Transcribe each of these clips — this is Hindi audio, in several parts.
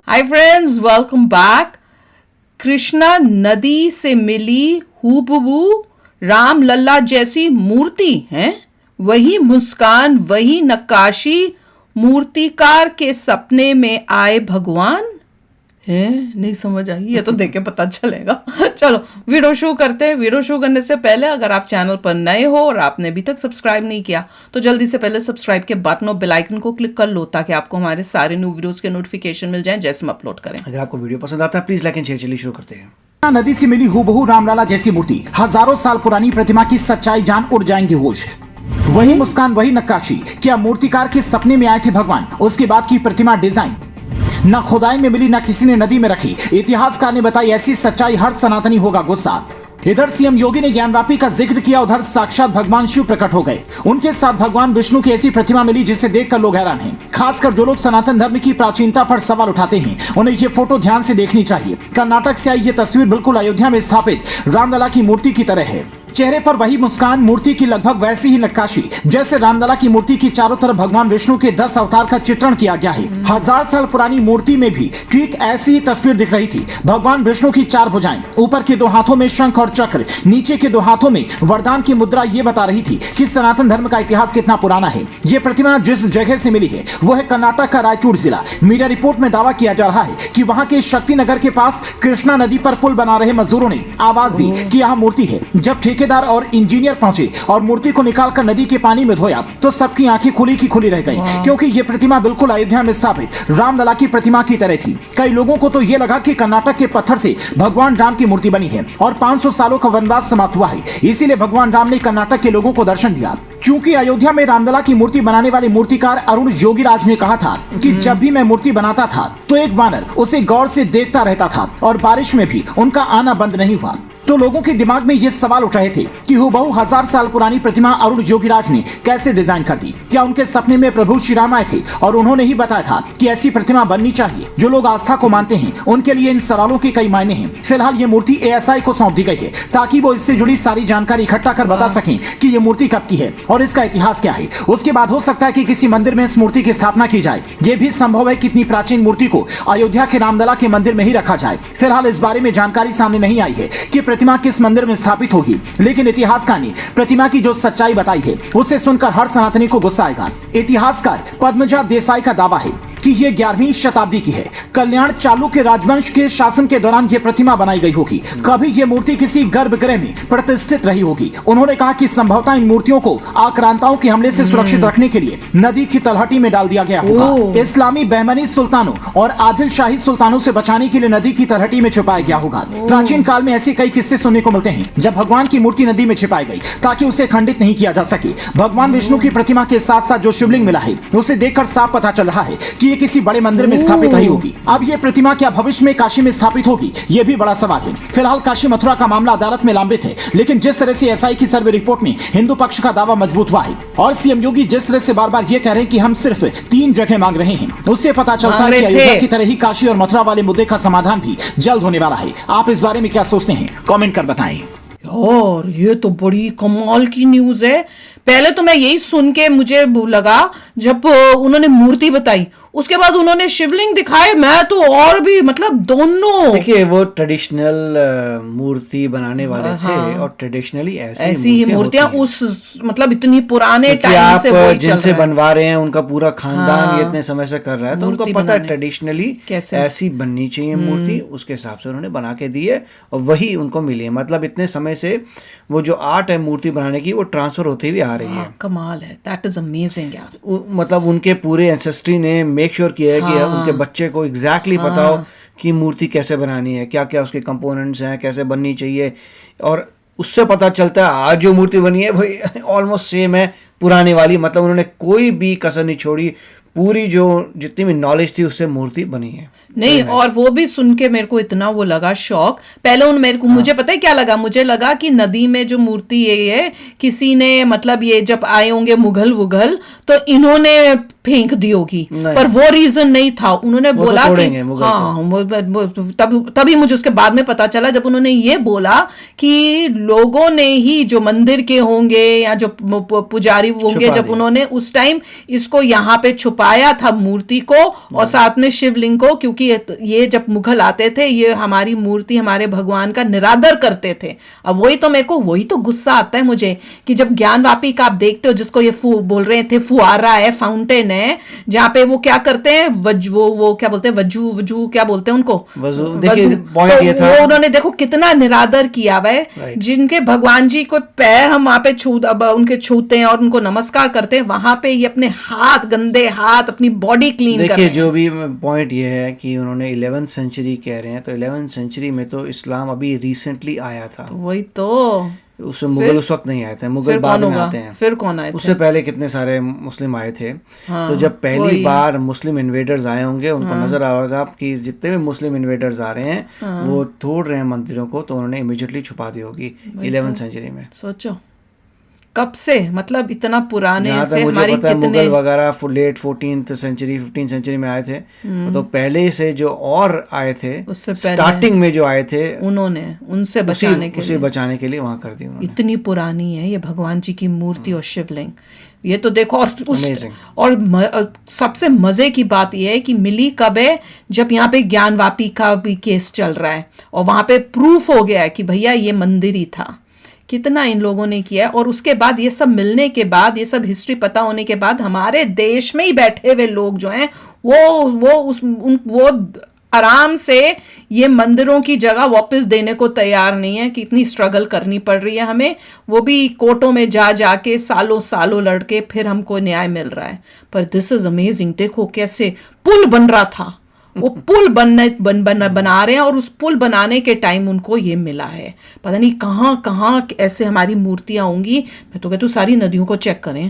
Hi friends, welcome back. Krishna नदी से मिली हूबहू राम लल्ला जैसी मूर्ति है। वही मुस्कान, वही नक्काशी, मूर्तिकार के सपने में आए भगवान है। नहीं समझ आई? ये तो देख के पता चलेगा। चलो वीडियो शुरू करते हैं। वीडियो शुरू करने से पहले अगर आप चैनल पर नए हो और आपने अभी तक सब्सक्राइब नहीं किया तो जल्दी से पहले सब्सक्राइब के बटन और बेल आइकन को क्लिक कर लो ताकि आपको हमारे सारे न्यू वीडियोस के नोटिफिकेशन मिल जाएं जैसे हम अपलोड करें। अगर आपको वीडियो पसंद आता है प्लीज लाइक एंड शेयर। चलिए शुरू करते हैं। नदी से मिली हूबहू रामलला जैसी मूर्ति, हजारों साल पुरानी प्रतिमा की सच्चाई जान उड़ जाएंगे होश। वही मुस्कान, वही नक्काशी, क्या मूर्तिकार के सपने में आए थे भगवान? उसके बाद की प्रतिमा डिजाइन न खुदाई में मिली, न किसी ने नदी में रखी। इतिहासकार ने बताई ऐसी सच्चाई, हर सनातनी होगा गुस्सा। इधर सीएम योगी ने ज्ञानवापी का जिक्र किया, उधर साक्षात भगवान शिव प्रकट हो गए। उनके साथ भगवान विष्णु की ऐसी प्रतिमा मिली जिसे देखकर लोग हैरान हैं। खासकर जो लोग सनातन धर्म की प्राचीनता पर सवाल उठाते हैं उन्हें ये फोटो ध्यान से देखनी चाहिए। कर्नाटक से आई ये तस्वीर बिल्कुल अयोध्या में स्थापित रामलला की मूर्ति की तरह है। चेहरे पर वही मुस्कान, मूर्ति की लगभग वैसी ही नक्काशी जैसे रामलला की मूर्ति की चारों तरफ भगवान विष्णु के 10 अवतार का चित्रण किया गया है। 1000 साल पुरानी मूर्ति में भी ठीक ऐसी ही तस्वीर दिख रही थी। भगवान विष्णु की 4 भुजाएं, ऊपर के 2 हाथों में शंख और चक्र, नीचे के 2 हाथों में वरदान की मुद्रा, ये बता रही थी कि सनातन धर्म का इतिहास कितना पुराना है। ये प्रतिमा जिस जगह से मिली है वो है कर्नाटक का रायचूर जिला। मीडिया रिपोर्ट में दावा किया जा रहा है कि वहां के शक्तिनगर के पास कृष्णा नदी पर पुल बना रहे मजदूरों ने आवाज दी कि यहाँ मूर्ति है। जब ठेकेदार और इंजीनियर पहुंचे और मूर्ति को निकालकर नदी के पानी में धोया तो सबकी आंखें खुली की खुली रह गई, क्योंकि ये प्रतिमा बिल्कुल अयोध्या में स्थापित रामलला की प्रतिमा की तरह थी। कई लोगों को तो ये लगा कि कर्नाटक के पत्थर से भगवान राम की मूर्ति बनी है और 500 सालों का वनवास समाप्त हुआ है, इसीलिए भगवान राम ने कर्नाटक के लोगों को दर्शन दिया। चूंकि अयोध्या में रामलला की मूर्ति बनाने वाले मूर्तिकार अरुण योगीराज ने कहा था कि जब भी मैं मूर्ति बनाता था तो एक वानर उसे गौर से देखता रहता था और बारिश में भी उनका आना बंद नहीं हुआ। तो लोगों के दिमाग में ये सवाल उठ रहे थे कि हूबहू 1000 साल पुरानी प्रतिमा अरुण योगीराज ने कैसे डिजाइन कर दी? क्या उनके सपने में प्रभु श्री राम आए थे और उन्होंने ही बताया था कि ऐसी प्रतिमा बननी चाहिए? जो लोग आस्था को मानते हैं उनके लिए इन सवालों के कई मायने हैं। फिलहाल ये मूर्ति ASI को सौंप दी गई है ताकि वो इससे जुड़ी सारी जानकारी इकट्ठा कर बता सकें कि ये मूर्ति कब की है और इसका इतिहास क्या है। उसके बाद हो सकता है कि किसी मंदिर में इस मूर्ति की स्थापना की जाए। ये भी संभव है कि इतनी प्राचीन मूर्ति को अयोध्या के रामलला के मंदिर में ही रखा जाए। फिलहाल इस बारे में जानकारी सामने नहीं आई है कि प्रतिमा किस मंदिर में स्थापित होगी, लेकिन इतिहासकार ने प्रतिमा की जो सच्चाई बताई है उसे सुनकर हर सनातनी को गुस्सा आएगा। इतिहासकार पद्मजा देसाई का दावा है कि ये 11वीं शताब्दी की है। कल्याण चालुक्य राजवंश के शासन के दौरान ये प्रतिमा बनाई गई होगी। कभी ये मूर्ति किसी गर्भगृह में प्रतिष्ठित रही होगी। उन्होंने कहा कि संभवतः इन मूर्तियों को आक्रांताओं के हमले से सुरक्षित रखने के लिए नदी की तलहटी में डाल दिया गया होगा। इस्लामी बहमनी सुल्तानों और आदिल शाही सुल्तानों से बचाने के लिए नदी की तलहटी में छुपाया गया होगा। प्राचीन काल में ऐसे कई किस्से सुनने को मिलते हैं जब भगवान की मूर्ति नदी में छिपाई गई ताकि उसे खंडित नहीं किया जा सके। भगवान विष्णु की प्रतिमा के साथ साथ जो शिवलिंग मिला है उसे देखकर साफ पता चल रहा है कि ये किसी बड़े मंदिर में स्थापित रही होगी। अब ये प्रतिमा क्या भविष्य में काशी में स्थापित होगी, ये भी बड़ा सवाल है। फिलहाल काशी मथुरा का मामला अदालत में लंबित है, लेकिन जिस तरह से SI की सर्वे रिपोर्ट में हिंदू पक्ष का दावा मजबूत हुआ है और सीएम योगी जिस तरह से बार बार ये कह रहे हैं कि हम सिर्फ 3 जगह मांग रहे हैं, उससे पता चलता है कि अयोध्या की तरह ही काशी और मथुरा वाले मुद्दे का समाधान भी जल्द होने वाला है। आप इस बारे में क्या सोचते हैं? कमेंट कर बताएं। यार ये तो बड़ी कमाल की न्यूज है। पहले तो मैं यही सुन के मुझे लगा, जब उन्होंने मूर्ति बताई उसके बाद उन्होंने शिवलिंग दिखाए, मैं तो और भी मतलब दोनों। देखिए वो ट्रेडिशनल मूर्ति बनाने वाले थे और ट्रेडिशनली ऐसी ही मूर्तियां उस मतलब इतनी पुराने टाइम से आप जिनसे बनवा रहे हैं उनका पूरा खानदान ये इतने समय से कर रहा है, तो उनको पता है ट्रेडिशनली ऐसी बननी चाहिए मूर्ति। उसके हिसाब से उन्होंने बना के दी है और वही उनको मिली है। मतलब इतने समय से वो जो आर्ट है मूर्ति बनाने की वो ट्रांसफर होती हुई आ रही है। कमाल है, दैट इज अमेजिंग यार। मतलब उनके पूरे एंसेस्ट्री ने मेक श्योर किया है कि उनके बच्चे को एग्जैक्टली पता हो कि मूर्ति कैसे बनानी है, क्या क्या उसके कंपोनेंट्स हैं, कैसे बननी चाहिए। और उससे पता चलता है आज जो मूर्ति बनी है वही ऑलमोस्ट सेम है पुराने वाली। मतलब उन्होंने कोई भी कसर नहीं छोड़ी, पूरी जो जितनी भी नॉलेज थी उससे मूर्ति बनी है। नहीं, और वो भी सुन के मेरे को इतना वो लगा शौक। पहले मेरे को मुझे पता है क्या लगा, मुझे लगा कि नदी में जो मूर्ति ये है किसी ने मतलब ये जब आए होंगे मुगल वुगल तो इन्होंने फेंक दी होगी, नहीं। पर वो रीजन नहीं था। उन्होंने वो तो बोला कि तोड़ेंगे मुगल तभी मुझे उसके बाद में पता चला जब उन्होंने ये बोला कि लोगों ने ही जो मंदिर के होंगे या जो पुजारी होंगे, छुपा जब दिया। उन्होंने उस टाइम इसको यहाँ पे छुपाया था मूर्ति को और साथ में शिवलिंग को, क्योंकि ये जब मुगल आते थे ये हमारी मूर्ति हमारे भगवान का निरादर करते थे। अब वही तो गुस्सा आता है मुझे कि जब ज्ञानवापी का आप देखते हो, जिसको ये बोल रहे थे फुआरा है, फाउंटेन है, जहाँ पे वो क्या करते हैं, वो क्या बोलते हैं, वजू क्या बोलते हैं उनको, वजू। देखिए पॉइंट ये था, वो उन्होंने देखो कितना निरादर किया हुआ है। जिनके भगवान जी को पैर हम वहां पे उनके छूते हैं और उनको नमस्कार करते हैं, वहां पे ये अपने हाथ, गंदे हाथ, अपनी बॉडी क्लीन कर रहे देखिए हैं। जो भी पॉइंट ये है कि उन्होंने 11th सेंचुरी कह रहे हैं, तो 11th सेंचुरी में तो इस्लाम अभी रिसेंटली आया था, वही तो। उससे मुगल उस वक्त नहीं आए थे, मुगल फिर बाद कौन में होगा? आते हैं। फिर कौन आए थे? उससे पहले कितने सारे मुस्लिम आए थे। हाँ, तो जब पहली वही। बार मुस्लिम इन्वेडर्स आए होंगे, उनको नजर आ होगा कि जितने भी मुस्लिम इन्वेडर्स आ रहे हैं वो तोड़ रहे हैं मंदिरों को, तो उन्होंने इमीडिएटली छुपा दी होगी 11th सेंचुरी में। सोचो कब से, मतलब इतना पुराने जहाँ से तक मुझे हमारी पता है कितने मुगल वगैरह late 14th century 15th century में आए थे, तो पहले से जो और आए थे उससे पहले स्टार्टिंग में जो आए थे उन्होंने उनसे बचाने के उसी लिए बचाने के लिए वहां कर दी उन्होंने। इतनी पुरानी है ये भगवान जी की मूर्ति और शिवलिंग। ये तो देखो, और Amazing. सबसे मजे की बात यह है कि मिली कब है, जब यहाँ पे ज्ञानवापी का भी केस चल रहा है और वहां पे प्रूफ हो गया है कि भैया ये मंदिर ही था। कितना इन लोगों ने किया है, और उसके बाद ये सब मिलने के बाद, ये सब हिस्ट्री पता होने के बाद, हमारे देश में ही बैठे हुए लोग जो हैं वो आराम से ये मंदिरों की जगह वापस देने को तैयार नहीं है कि इतनी स्ट्रगल करनी पड़ रही है हमें, वो भी कोर्टों में जाके सालों सालों लड़के फिर हमको न्याय मिल रहा है। पर दिस इज अमेजिंग। देखो कैसे पुल बन रहा था, वो पुल बना रहे हैं और उस पुल बनाने के टाइम उनको ये मिला है। पता नहीं कहाँ कहाँ ऐसे हमारी मूर्तियां होंगी। मैं तो कहती हूँ सारी नदियों को चेक करें।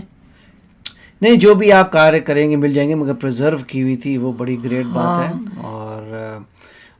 नहीं, जो भी आप कार्य करेंगे मिल जाएंगे, मगर प्रिजर्व की हुई थी वो बड़ी ग्रेट बात है। और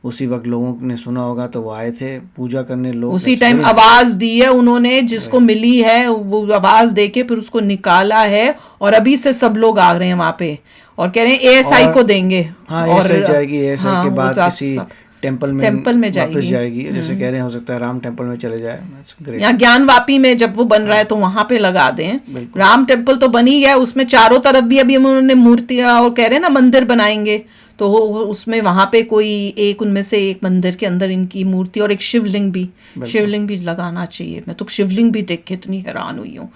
उसी वक्त लोगों ने सुना होगा तो वो आए थे पूजा करने, लोग उसी टाइम आवाज दी है उन्होंने, जिसको मिली है वो आवाज दे के फिर उसको निकाला है, और अभी से सब लोग आ रहे हैं वहां पे और कह रहे हैं एएसआई को देंगे। हाँ, और एएसआई जाएगी, एएसआई हाँ, के बाद वो किसी सब टेम्पल में वापस जाएगी। जाएगी। जैसे कह रहे हैं हो सकता है राम टेम्पल में चले जाए। ग्रेट। यहाँ ज्ञानवापी में जब वो बन रहा है तो वहां पे लगा दें। राम टेम्पल तो बन ही गया, उसमें चारों तरफ भी अभी उन्होंने मूर्तियां और कह रहे हैं ना मंदिर बनाएंगे, तो उसमें वहां पे कोई एक उनमें से एक मंदिर के अंदर इनकी मूर्ति और एक शिवलिंग भी लगाना चाहिए। मैं तो शिवलिंग भी देख के इतनी हैरान हुई हूँ।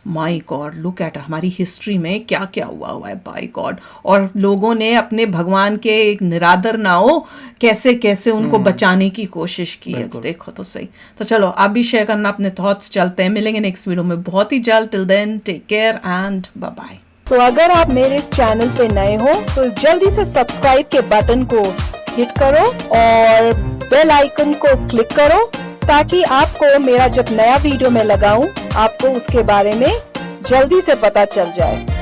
माय गॉड, लुक एट हमारी हिस्ट्री में क्या क्या हुआ है बाय गॉड। और लोगों ने अपने भगवान के एक निरादर ना हो कैसे कैसे उनको बचाने की कोशिश की है। देखो तो सही। तो चलो आप भी शेयर करना अपने थॉट्स। चलते हैं, मिलेंगे नेक्स्ट वीडियो में बहुत ही जल्द। Till then take care and bye bye. तो अगर आप मेरे इस चैनल पे नए हो तो जल्दी से सब्सक्राइब के बटन को हिट करो और बेल आइकन को क्लिक करो, ताकि आपको मेरा जब नया वीडियो मैं लगाऊं आपको उसके बारे में जल्दी से पता चल जाए।